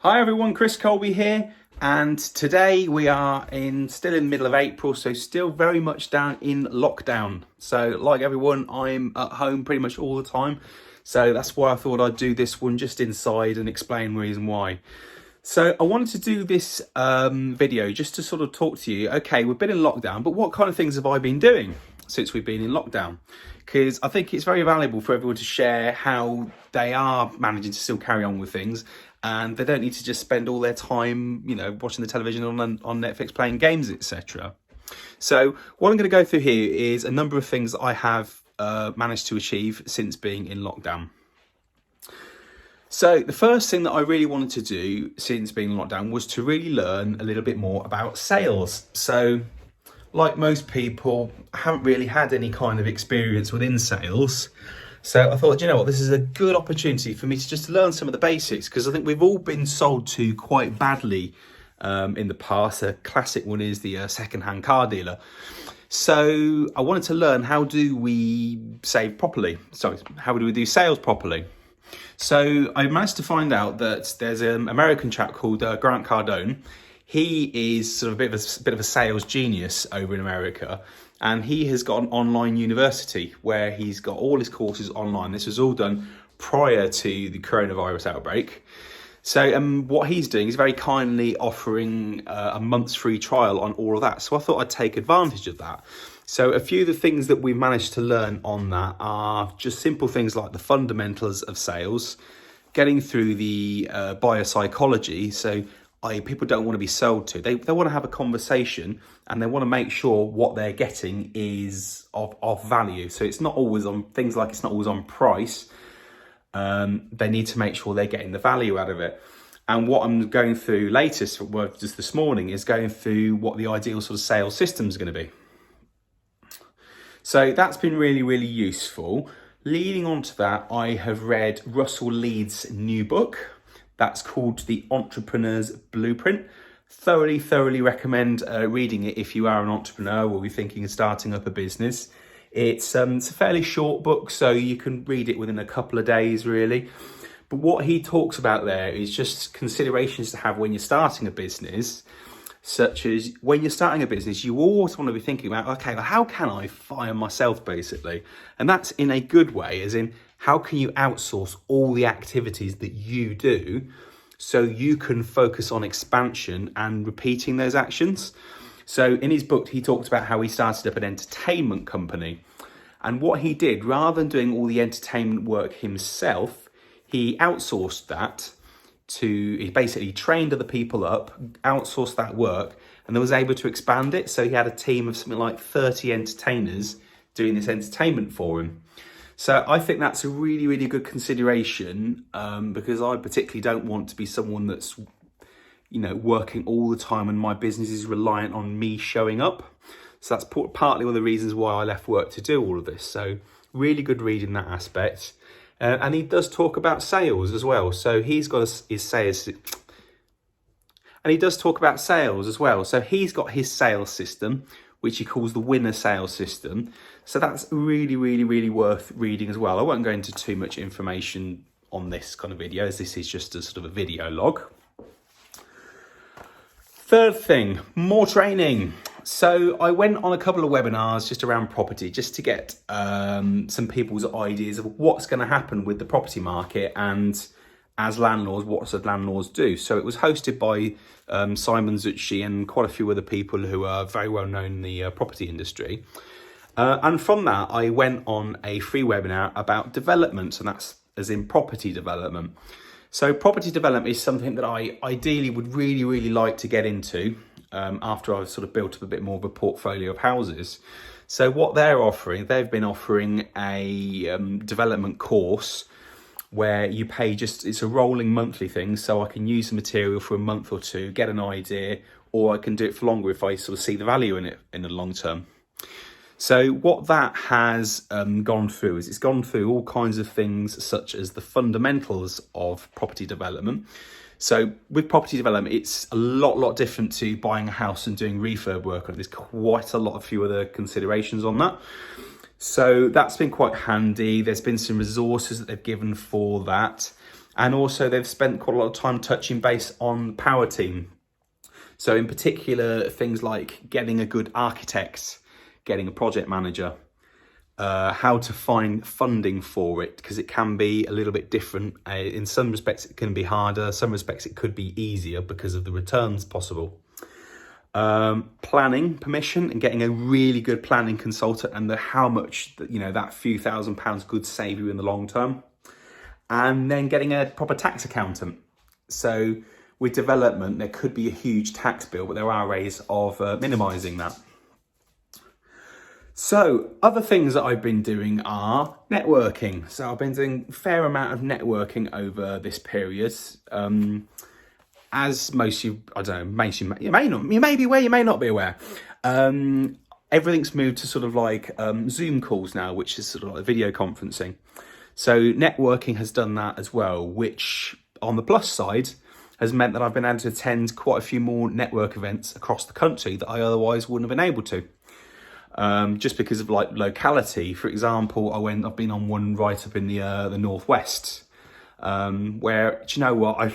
Hi everyone, Chris Colby here, and today we are still in the middle of April, so still very much down in lockdown. So like everyone, I'm at home pretty much all the time, so that's why I thought I'd do this one just inside and explain the reason why. So I wanted to do this video just to sort of talk to you. Okay, we've been in lockdown, but what kind of things have I been doing since we've been in lockdown? Because I think it's very valuable for everyone to share how they are managing to still carry on with things, and they don't need to just spend all their time, watching the television on Netflix, playing games, etc. So what I'm going to go through here is a number of things that I have managed to achieve since being in lockdown. So the first thing that I really wanted to do since being in lockdown was to really learn a little bit more about sales. So like most people, I haven't really had any kind of experience within sales. So I thought, this is a good opportunity for me to just learn some of the basics, because I think we've all been sold to quite badly in the past. A classic one is the second-hand car dealer. So I wanted to learn, how do we save properly? Sorry, how do we do sales properly? So I managed to find out that there's an American chap called Grant Cardone. He is sort of a bit of a sales genius over in America, and he has got an online university where he's got all his courses online. This was all done prior to the coronavirus outbreak. So what he's doing is very kindly offering a month's free trial on all of that. So I thought I'd take advantage of that. So a few of the things that we've managed to learn on that are just simple things like the fundamentals of sales, getting through the biopsychology. So people don't want to be sold to. They want to have a conversation, and they want to make sure what they're getting is of value. So it's not always on things like, it's not always on price. They need to make sure they're getting the value out of it. And what I'm going through latest, just this morning, is going through what the ideal sort of sales system is going to be. So that's been really, really useful. Leading on to that, I have read Russell Leeds' new book. That's called The Entrepreneur's Blueprint. Thoroughly recommend reading it if you are an entrepreneur or you're thinking of starting up a business. It's a fairly short book, so you can read it within a couple of days, really. But what he talks about there is just considerations to have when you're starting a business, such as when you're starting a business, you always want to be thinking about, okay, well, how can I fire myself, basically? And that's in a good way, as in, how can you outsource all the activities that you do so you can focus on expansion and repeating those actions? So in his book, he talked about how he started up an entertainment company. And what he did, rather than doing all the entertainment work himself, he outsourced that he basically trained other people up, outsourced that work, and then was able to expand it. So he had a team of something like 30 entertainers doing this entertainment for him. So I think that's a really, really good consideration, because I particularly don't want to be someone that's, working all the time and my business is reliant on me showing up. So that's partly one of the reasons why I left work to do all of this. So really good read in that aspect. And he does talk about sales as well. So he's got his sales, and he does talk about sales as well. So he's got his sales system, which he calls the winner sales system. So that's really, really, really worth reading as well. I won't go into too much information on this kind of video, as this is just a sort of a video log. Third thing, more training. So I went on a couple of webinars just around property, just to get some people's ideas of what's going to happen with the property market, and as landlords, what should landlords do? So it was hosted by Simon Zucci and quite a few other people who are very well known in the property industry. And from that, I went on a free webinar about development, and that's as in property development. So property development is something that I ideally would really, really like to get into after I've sort of built up a bit more of a portfolio of houses. So what they've been offering a development course where you pay it's a rolling monthly thing. So I can use the material for a month or two, get an idea, or I can do it for longer if I sort of see the value in it in the long term. So what that has gone through is it's gone through all kinds of things, such as the fundamentals of property development. So with property development, it's a lot different to buying a house and doing refurb work. There's quite a few other considerations on that. So that's been quite handy. There's been some resources that they've given for that. And also they've spent quite a lot of time touching base on power team. So in particular, things like getting a good architect, getting a project manager, how to find funding for it, because it can be a little bit different. In some respects, it can be harder. Some respects, it could be easier because of the returns possible. Planning permission and getting a really good planning consultant, and how much that few £1,000s could save you in the long term. And then getting a proper tax accountant. So with development, there could be a huge tax bill, but there are ways of minimising that. So other things that I've been doing are networking. So I've been doing a fair amount of networking over this period. As most you, I don't know, you may be aware, you may not be aware. Everything's moved to sort of like Zoom calls now, which is sort of like video conferencing. So networking has done that as well, which on the plus side has meant that I've been able to attend quite a few more network events across the country that I otherwise wouldn't have been able to. Just because of like locality. For example, I've been on one right up in the northwest, where, do you know what,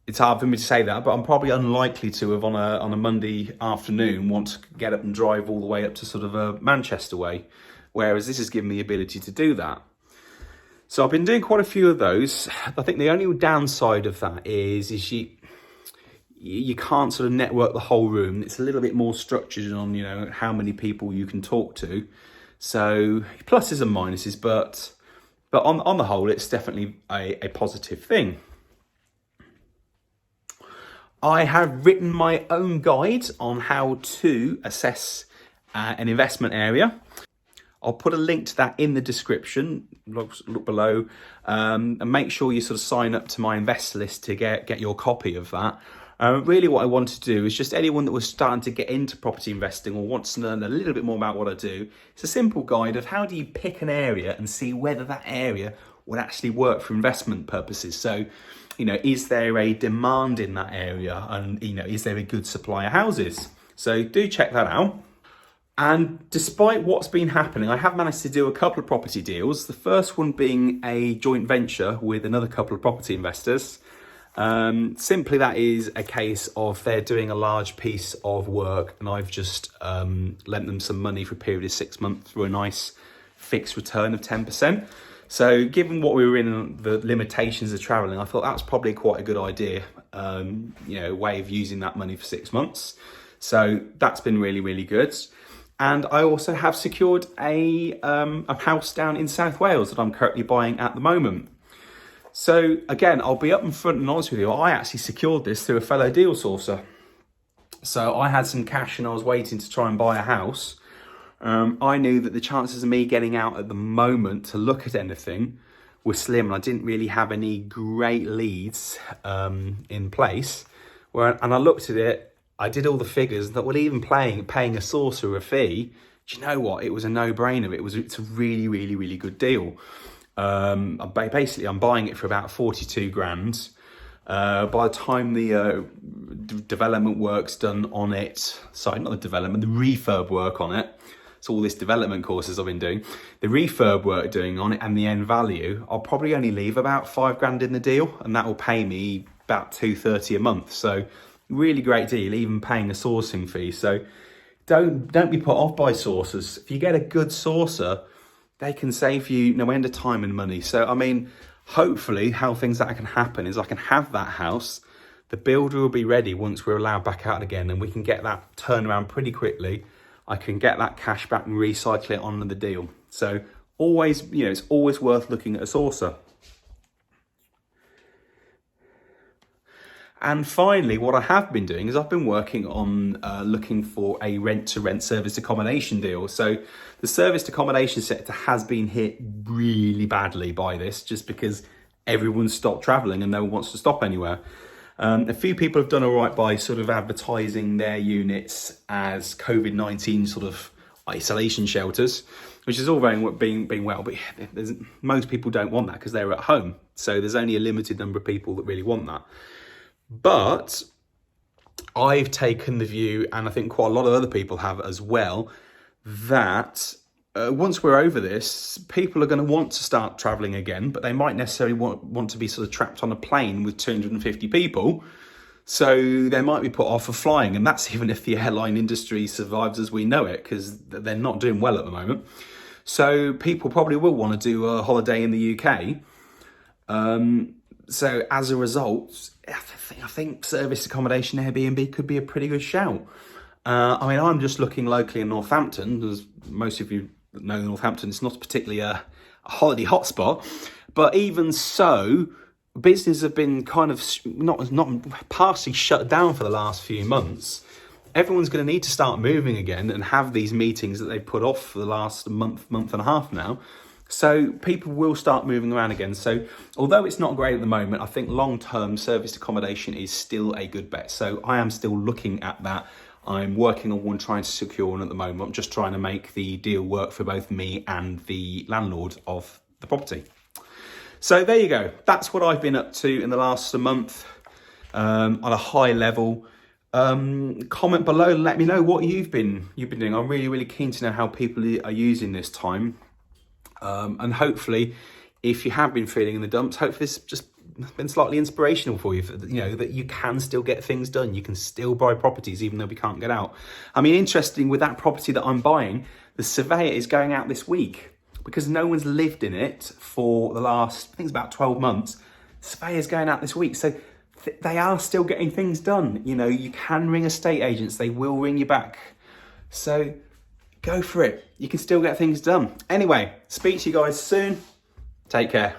it's hard for me to say that, but I'm probably unlikely to have on a Monday afternoon want to get up and drive all the way up to sort of Manchester way, whereas this has given me the ability to do that. So I've been doing quite a few of those. I think the only downside of that is you can't sort of network the whole room. It's a little bit more structured on, how many people you can talk to. So pluses and minuses, but on the whole, it's definitely a positive thing. I have written my own guide on how to assess an investment area. I'll put a link to that in the description, look below, and make sure you sort of sign up to my investor list to get your copy of that. Really what I want to do is just anyone that was starting to get into property investing or wants to learn a little bit more about what I do, it's a simple guide of how do you pick an area and see whether that area would actually work for investment purposes. So, is there a demand in that area, and, is there a good supply of houses? So do check that out. And despite what's been happening, I have managed to do a couple of property deals. The first one being a joint venture with another couple of property investors. Simply that is a case of they're doing a large piece of work and I've just lent them some money for a period of 6 months for a nice fixed return of 10%. So given what we were in, the limitations of travelling, I thought that's probably quite a good idea, way of using that money for 6 months. So that's been really, really good. And I also have secured a house down in South Wales that I'm currently buying at the moment. So again, I'll be up and front and honest with you, I actually secured this through a fellow deal sourcer. So I had some cash and I was waiting to try and buy a house. I knew that the chances of me getting out at the moment to look at anything were slim, and I didn't really have any great leads in place. And I looked at it, I did all the figures and thought, well, even paying a sourcer a fee, do you know what? It was a no-brainer. It's a really, really, really good deal. Basically, I'm buying it for about 42 grand. By the time the development work's done on it, sorry, not the development, the refurb work on it, so all this development courses I've been doing, the refurb work doing on it and the end value, I'll probably only leave about 5 grand in the deal, and that will pay me about 230 a month. So really great deal, even paying a sourcing fee. So don't be put off by sourcers. If you get a good sourcer, they can save you no end of time and money. So, I mean, hopefully how things that can happen is I can have that house, the builder will be ready once we're allowed back out again, and we can get that turnaround pretty quickly. I can get that cash back and recycle it on the deal. So always, it's always worth looking at a sourcer. And finally, what I have been doing is I've been working on looking for a rent-to-rent serviced accommodation deal. So the serviced accommodation sector has been hit really badly by this, just because everyone's stopped travelling and no one wants to stop anywhere. A few people have done all right by sort of advertising their units as Covid-19 sort of isolation shelters, which is all being well, but most people don't want that because they're at home. So there's only a limited number of people that really want that. But I've taken the view, and I think quite a lot of other people have as well, that once we're over this, people are going to want to start travelling again, but they might necessarily want to be sort of trapped on a plane with 250 people. So they might be put off of flying, and that's even if the airline industry survives as we know it, because they're not doing well at the moment. So people probably will want to do a holiday in the UK. So as a result, I think service accommodation Airbnb could be a pretty good shout. I mean, I'm just looking locally in Northampton. As most of you know, Northampton is not particularly a holiday hotspot, but even so, business have been kind of not partially shut down for the last few months. Everyone's going to need to start moving again and have these meetings that they put off for the last month and a half now. So people will start moving around again. So although it's not great at the moment, I think long-term service accommodation is still a good bet. So I am still looking at that. I'm working on one, trying to secure one at the moment. I'm just trying to make the deal work for both me and the landlord of the property. So there you go. That's what I've been up to in the last month on a high level. Comment below and let me know what you've been doing. I'm really keen to know how people are using this time. And hopefully, if you have been feeling in the dumps, hopefully this just been slightly inspirational for you, that you can still get things done. You can still buy properties even though we can't get out. I mean, interesting, with that property that I'm buying, the surveyor is going out this week because no one's lived in it for the last, I think it's about 12 months. The surveyor's going out this week. So they are still getting things done. You can ring estate agents. They will ring you back. So go for it. You can still get things done. Anyway, speak to you guys soon. Take care.